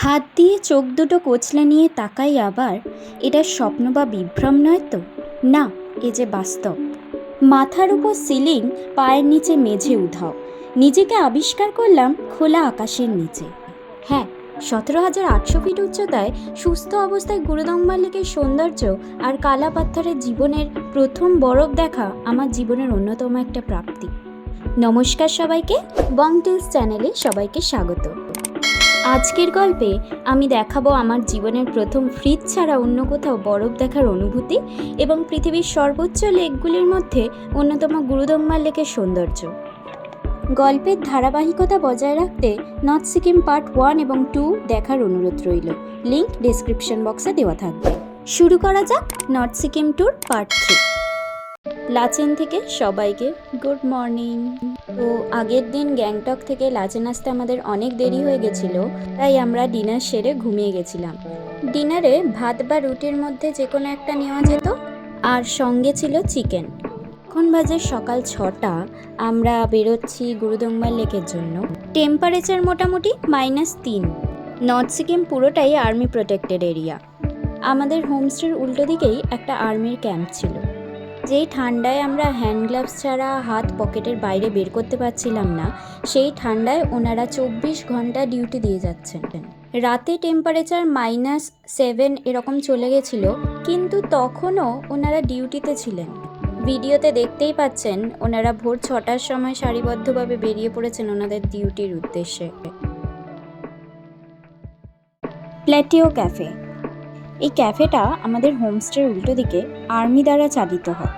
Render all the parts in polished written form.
হাত দিয়ে চোখ দুটো কচলে নিয়ে তাকাই আবার, এটা স্বপ্ন বা বিভ্রম নয় তো? না, এ যে বাস্তব। মাথার উপর সিলিং, পায়ের নিচে মেঝে উধাও। নিজেকে আবিষ্কার করলাম খোলা আকাশের নিচে। হ্যাঁ, 17,800 ফিট উচ্চতায় সুস্থ অবস্থায় গুরুদম্বার লেকের সৌন্দর্য আর কালা পাথরের জীবনের প্রথম বরফ দেখা আমার জীবনের অন্যতম একটা প্রাপ্তি। নমস্কার সবাইকে, বং টেলস চ্যানেলে সবাইকে স্বাগত। আজকের গল্পে আমি দেখাবো আমার জীবনের প্রথম ফ্রিজ ছাড়া অন্য কোথাও বরফ দেখার অনুভূতি এবং পৃথিবীর সর্বোচ্চ লেকগুলির মধ্যে অন্যতম গুরুদম্বার লেকের সৌন্দর্য। গল্পের ধারাবাহিকতা বজায় রাখতে নর্থ সিকিম পার্ট 1 এবং 2 দেখার অনুরোধ রইল। লিংক ডেসক্রিপশন বক্সে দেওয়া থাকবে। শুরু করা যাক north Sikkim tour part 3। Lachen থেকে সবাইকে গুড মর্নিং। তো আগের দিন গ্যাংটক থেকে লাচেন আসতে আমাদের অনেক দেরি হয়ে গেছিল, তাই আমরা ডিনার সেরে ঘুমিয়ে গেছিলাম। ডিনারে ভাত বা রুটির মধ্যে যে কোনো একটা নেওয়া যেত, আর সঙ্গে ছিল চিকেন। এখন বাজে সকাল 6টা। আমরা বেরোচ্ছি গুরুদম্বার লেকের জন্য। টেম্পারেচার মোটামুটি -3। নর্থ সিকিম পুরোটাই আর্মি প্রোটেক্টেড এরিয়া। আমাদের হোমস্টের উল্টো দিকেই একটা আর্মির ক্যাম্প ছিল। যেই ঠান্ডায় আমরা হ্যান্ড গ্লাভস ছাড়া হাত পকেটের বাইরে বের করতে পারছিলাম না, সেই ঠান্ডায় ওনারা 24 ঘন্টা ডিউটি দিয়ে যাচ্ছেন। রাতে টেম্পারেচার -7 এরকম চলে গেছিল, কিন্তু তখনও ওনারা ডিউটিতে ছিলেন। ভিডিওতে দেখতেই পাচ্ছেন ওনারা ভোর 6টার সময় সারিবদ্ধভাবে বেরিয়ে পড়েছেন ওনাদের ডিউটির উদ্দেশ্যে। প্ল্যাটিও ক্যাফে। এই ক্যাফেটা আমাদের হোমস্টের উল্টো দিকে আর্মি দ্বারা চালিত হয়।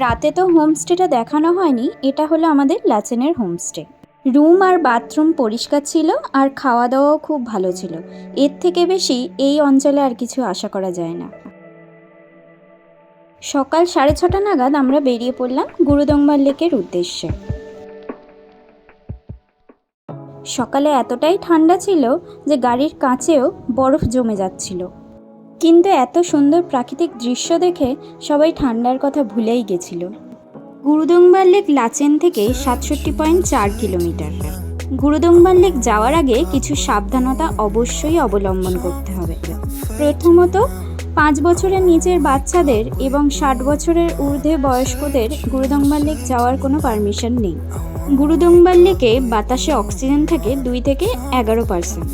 রাতে তো হোমস্টেটা দেখানো হয়নি, এটা হলো আমাদের লাচেনের হোমস্টে। রুম আর বাথরুম পরিষ্কার ছিল, আর খাওয়া দাওয়াও খুব ভালো ছিল। এর থেকে বেশি এই অঞ্চলে আর কিছু আশা করা যায় না। সকাল 6:30 নাগাদ আমরা বেরিয়ে পড়লাম গুরুদম্বার লেকের উদ্দেশ্যে। সকালে এতটাই ঠান্ডা ছিল যে গাড়ির কাঁচেও বরফ জমে যাচ্ছিল, কিন্তু এত সুন্দর প্রাকৃতিক দৃশ্য দেখে সবাই ঠান্ডার কথা ভুলেই গেছিল। গুরুদম্বার লেক লাচেন থেকে 67.4 কিলোমিটার। গুরুদম্বার লেক যাওয়ার আগে কিছু সাবধানতা অবশ্যই অবলম্বন করতে হবে। প্রথমত, 5 বছরের নিচের বাচ্চাদের এবং 60 বছরের ঊর্ধ্বে বয়স্কদের গুরুদম্বার লেক যাওয়ার কোনো পারমিশন নেই। গুরুদম্বার লেকে বাতাসে অক্সিজেন থাকে 2 থেকে 11%।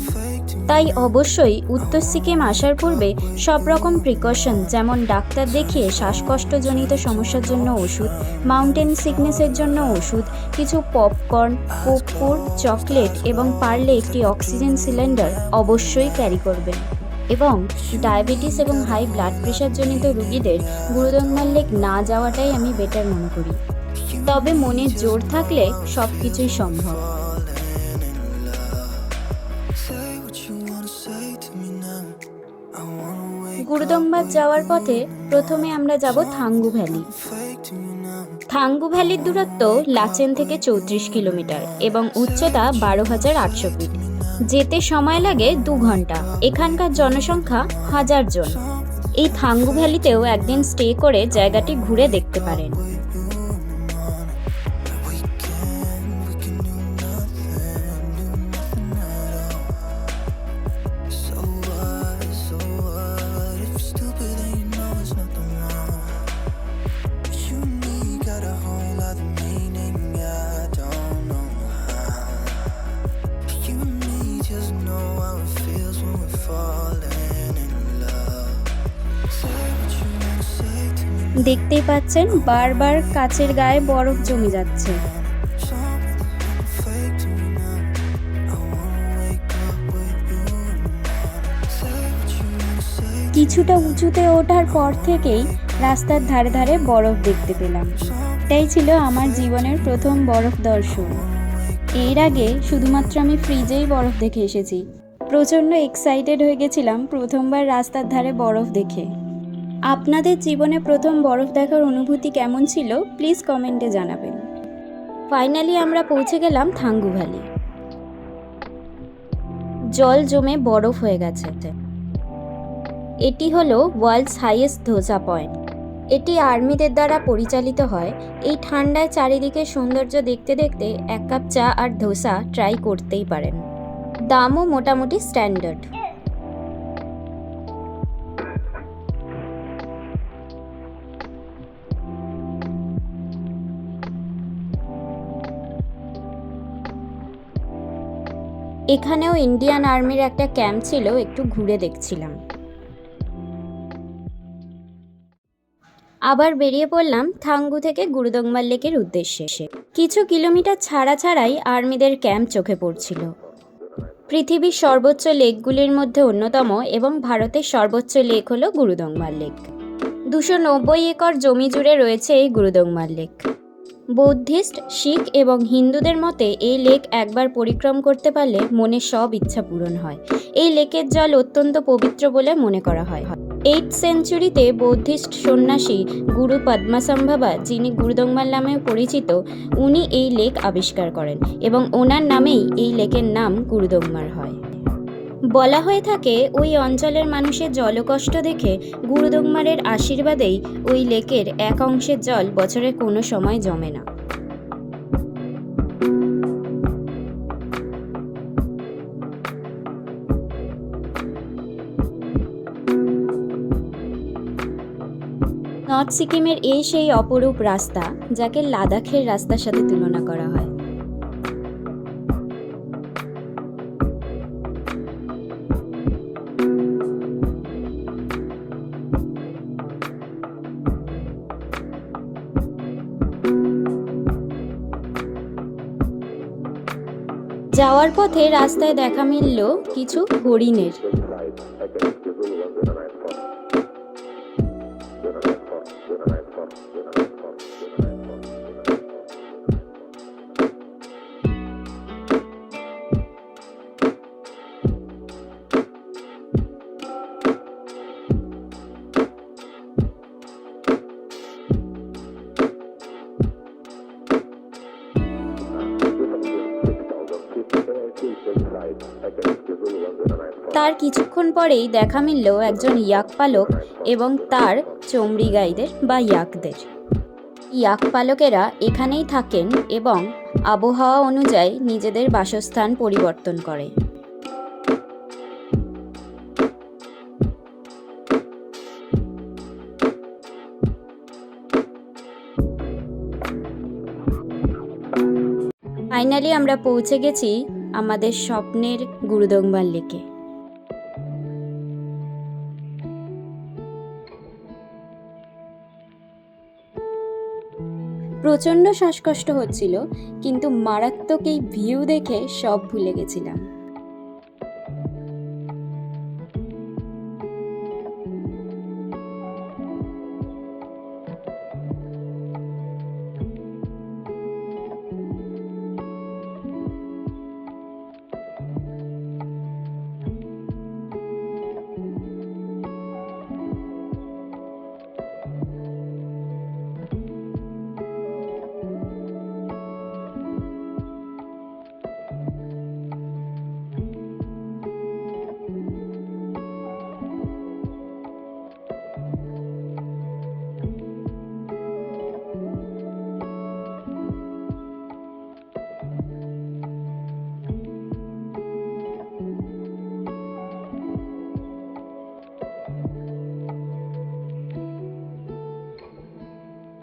তাই অবশ্যই উত্তর সিকিম আসার পূর্বে সব রকম প্রিকশন, যেমন ডাক্তার দেখিয়ে শ্বাসকষ্টজনিত সমস্যার জন্য ওষুধ, মাউন্টেন সিকনেসের জন্য ওষুধ, কিছু পপকর্ন, কর্পূর, চকলেট এবং পারলে একটি অক্সিজেন সিলিন্ডার অবশ্যই ক্যারি করবেন। এবং ডায়াবেটিস এবং হাই ব্লাড প্রেশারজনিত রোগীদের গুরুদম্বার লেক না যাওয়াটাই আমি বেটার মনে করি। তবে মনে জোর থাকলে সব কিছুই সম্ভব। গুরুদম্বার যাওয়ার পথে প্রথমে আমরা যাব থাঙ্গু ভ্যালি। থাঙ্গু ভ্যালির দূরত্ব লাচেন থেকে 34 কিলোমিটার এবং উচ্চতা 12,800 ফিট। যেতে সময় লাগে 2 ঘন্টা। এখানকার জনসংখ্যা 1000 জন। এই থাঙ্গু ভ্যালিতেও একদিন স্টে করে জায়গাটি ঘুরে দেখতে পারেন। দেখতেই পাচ্ছেন বারবার কাচের গায়ে বরফ জমে যাচ্ছে। কিছুটা উঁচুতে ওঠার পর থেকেই রাস্তার ধারে ধারে বরফ দেখতে পেলাম। এটাই ছিল আমার জীবনের প্রথম বরফ দর্শন। এর আগে শুধুমাত্র আমি ফ্রিজেই বরফ দেখে এসেছি। প্রচণ্ড এক্সাইটেড হয়ে গেছিলাম প্রথমবার রাস্তার ধারে বরফ দেখে। আপনাদের জীবনে প্রথম বরফ দেখার অনুভূতি কেমন ছিল প্লিজ কমেন্টে জানাবেন। ফাইনালি আমরা পৌঁছে গেলাম থাঙ্গু ভ্যালি। জল জমে বরফ হয়ে গেছে। এটি হলো ওয়ার্ল্ডস হাইয়েস্ট ধোসা পয়েন্ট। এটি আর্মিদের দ্বারা পরিচালিত হয়। এই ঠান্ডায় চারিদিকে সৌন্দর্য দেখতে দেখতে এক কাপ চা আর ধোসা ট্রাই করতেই পারেন। দামও মোটামুটি স্ট্যান্ডার্ড। এখানেও ইন্ডিয়ান আর্মির একটা ক্যাম্প ছিল, একটু ঘুরে দেখছিলাম। আবার বেরিয়ে পড়লাম থাঙ্গু থেকে গুরুদংমার লেকের উদ্দেশ্যে। কিছু কিলোমিটার ছাড়াই আর্মিদের ক্যাম্প চোখে পড়ছিল। পৃথিবীর সর্বোচ্চ লেকগুলির মধ্যে অন্যতম এবং ভারতের সর্বোচ্চ লেক হলো গুরুদংমার লেক। 290 একর জমি জুড়ে রয়েছে এই গুরুদংমার লেক। বৌদ্ধিস্ট, শিখ এবং হিন্দুদের মতে এই লেক একবার পরিক্রম করতে পারলে মনের সব ইচ্ছা পূরণ হয়। এই লেকের জল অত্যন্ত পবিত্র বলে মনে করা হয়। 8th সেঞ্চুরিতে বৌদ্ধিস্ট সন্ন্যাসী গুরু পদ্মাসম্ভবা, যিনি গুরুদংমার নামেও পরিচিত, উনি এই লেক আবিষ্কার করেন এবং ওনার নামেই এই লেকের নাম গুরুদংমার হয়। বলা হয়ে থাকে ওই অঞ্চলের মানুষের জলকষ্ট দেখে গুরুদংমারের আশীর্বাদেই ওই লেকের এক অংশের জল বছরে কোনো সময় জমে না। নর্থ সিকিমের এই সেই অপরূপ রাস্তা যাকে লাদাখের রাস্তার সাথে তুলনা করা হয়। যাওয়ার পথে রাস্তায় দেখা মিলল কিছু হরিণের। তার কিছুক্ষণ পরেই দেখা মিলল একজন ইয়াক পালক এবং তার চমড়ি গাইদের বা ইয়াকদের। ইয়াক পালকেরা এখানেই থাকেন এবং আবহাওয়া অনুযায়ী নিজেদের বাসস্থান পরিবর্তন করে। ফাইনালি আমরা পৌঁছে গেছি আমাদের স্বপ্নের গুরুদংমার লেকে। প্রচণ্ড শ্বাসকষ্ট হচ্ছিল, কিন্তু মারাত্মক এই ভিউ দেখে সব ভুলে গেছিলাম।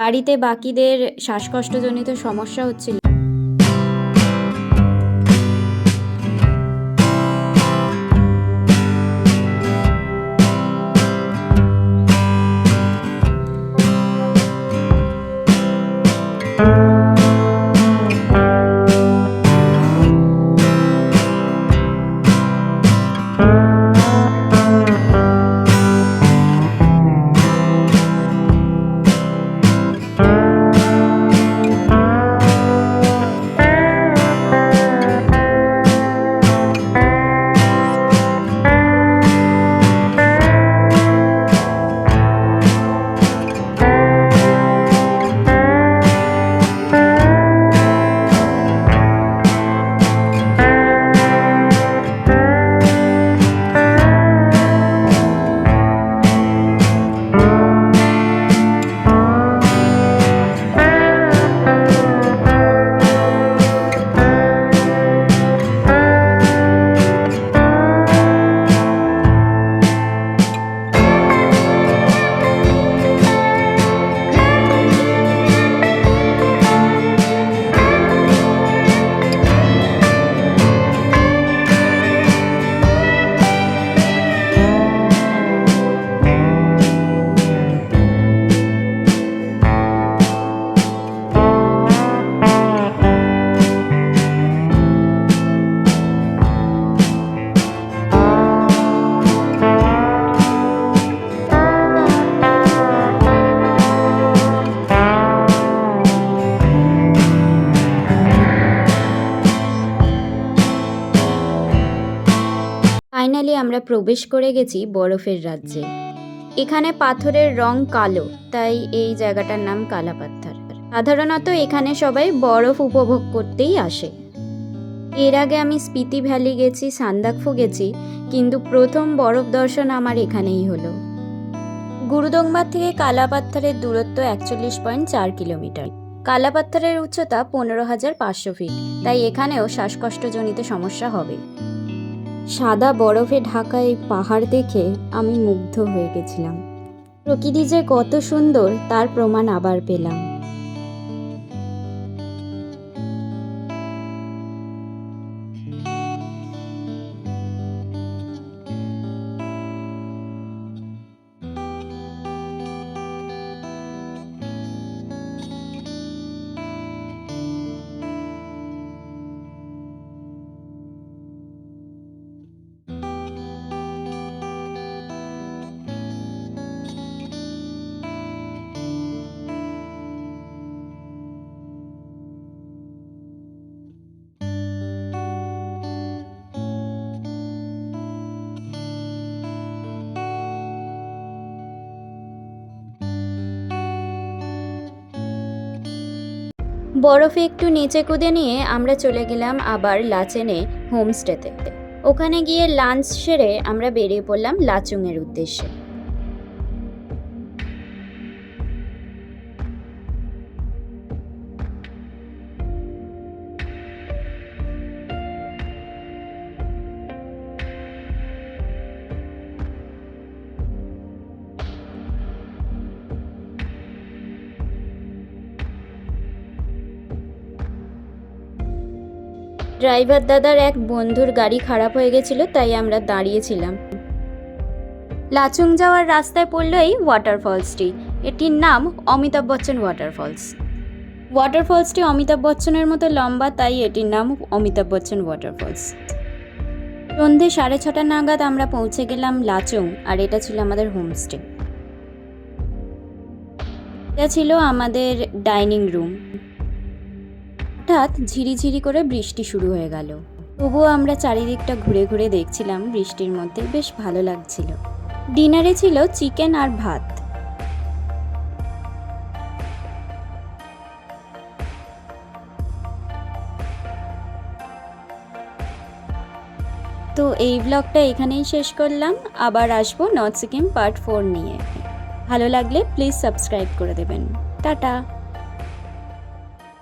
বাড়িতে বাকিদের শ্বাসকষ্টজনিত সমস্যা হচ্ছিল। ফাইনালি আমরা প্রবেশ করে গেছি বরফের রাজ্যে। এখানে পাথরের রং কালো, তাই এই জায়গাটার নাম কালাপাত্থার। সাধারণত এখানে সবাই বরফ উপভোগ করতেই আসে। এর আগে আমি স্পিতি ভ্যালি গেছি, সান্দাকফু গেছি, কিন্তু প্রথম বরফ দর্শন আমার এখানেই হলো। গুরুদংবার থেকে কালাপাত্থারের দূরত্ব 41.4 কিলোমিটার। কালাপাত্থারের উচ্চতা 15,500 ফিট, তাই এখানেও শ্বাসকষ্টজনিত সমস্যা হবে। সাদা বরফে ঢাকা এই পাহাড় দেখে আমি মুগ্ধ হয়ে গেছিলাম। প্রকৃতি যে কত সুন্দর তার প্রমাণ আবার পেলাম। বরফে একটু নিচে কুদে নিয়ে আমরা চলে গেলাম আবার লাচেনে হোমস্টেতে। ওখানে গিয়ে লাঞ্চ সেরে আমরা বেরিয়ে পড়লাম লাচুংয়ের উদ্দেশ্যে। ড্রাইভার দাদার এক বন্ধুর গাড়ি খারাপ হয়ে গেছিল, তাই আমরা দাঁড়িয়েছিলাম। লাচুং যাওয়ার রাস্তায় পড়ল এই ওয়াটারফলসটি। এটির নাম অমিতাভ বচ্চন ওয়াটারফলস। ওয়াটারফলসটি অমিতাভ বচ্চনের মতো লম্বা, তাই এটির নাম অমিতাভ বচ্চন ওয়াটারফলস। সন্ধে 6:30 নাগাদ আমরা পৌঁছে গেলাম লাচুং, আর এটা ছিল আমাদের হোমস্টে। এটা ছিল আমাদের ডাইনিং রুম। হঠাৎ ঝিরিঝিরি করে বৃষ্টি শুরু হয়ে গেল। তবুও আমরা চারিদিকটা ঘুরে ঘুরে দেখছিলাম, বৃষ্টির মধ্যে বেশ ভালো লাগছিল। ডিনারে ছিল চিকেন আর ভাত। তো এই ব্লগটা এখানেই শেষ করলাম। আবার আসবো নর্থ সিকিম পার্ট 4 নিয়ে। ভালো লাগলে প্লিজ সাবস্ক্রাইব করে দেবেন। টাটা।